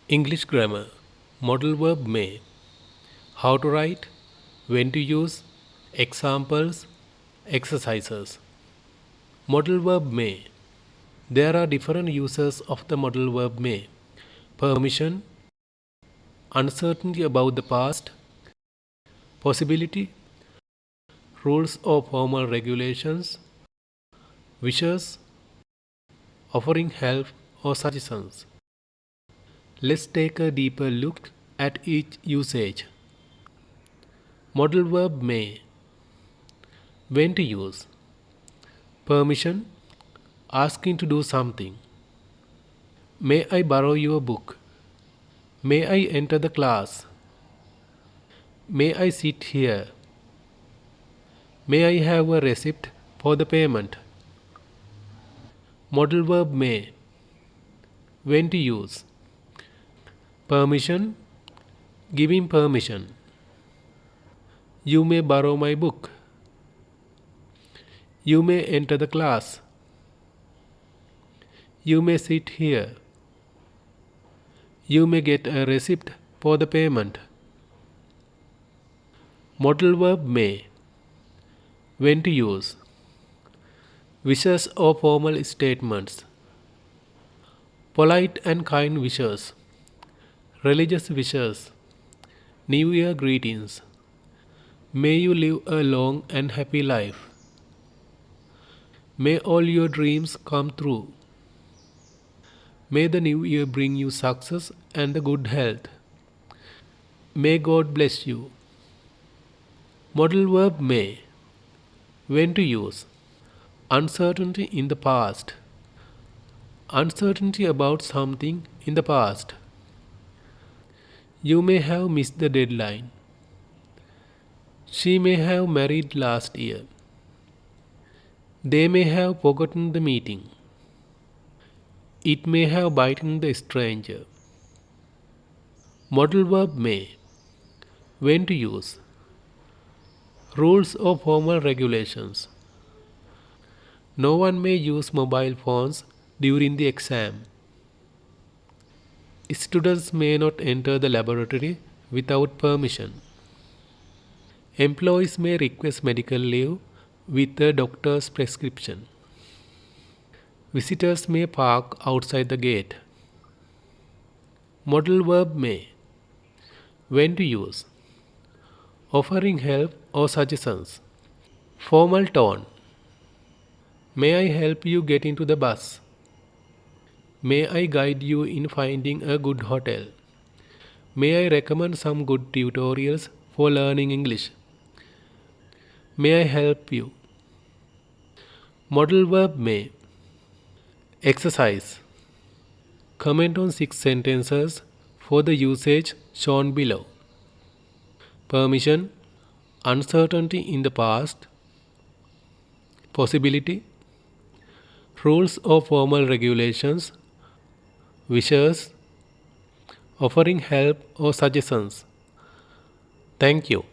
English grammar. Modal verb may. How to write, when to use, examples, exercises. Modal verb may. There are different uses of the modal verb may. Permission, uncertainty about the past, possibility, rules or formal regulations, wishes, offering help or suggestions. Let's take a deeper look at each usage. Modal verb may. When to use. Permission, asking to do something. May I borrow your book? May I enter the class? May I sit here? May I have a receipt for the payment? Modal verb may. When to use. Permission, giving permission. You may borrow my book. You may enter the class. You may sit here. You may get a receipt for the payment. Modal verb may. When to use. Wishes or formal statements. Polite and kind wishes. Religious wishes. New Year greetings. May you live a long and happy life. May all your dreams come true. May the new year bring you success and the good health. May God bless you. Modal verb may. When to use. Uncertainty in the past. Uncertainty about something in the past. You may have missed the deadline. She may have married last year. They may have forgotten the meeting. It may have bitten the stranger. Modal verb may. When to use. Rules or formal regulations. No one may use mobile phones during the exam. Students may not enter the laboratory without permission. Employees may request medical leave with a doctor's prescription. Visitors may park outside the gate. Modal verb may. When to use. Offering help or suggestions. Formal tone. May I help you get into the bus? May I guide you in finding a good hotel? May I recommend some good tutorials for learning English? May I help you? Modal verb may. Exercise. Comment on 6 sentences for the usage shown below. Permission, uncertainty in the past, possibility, rules or formal regulations, wishes, offering help or suggestions. Thank you.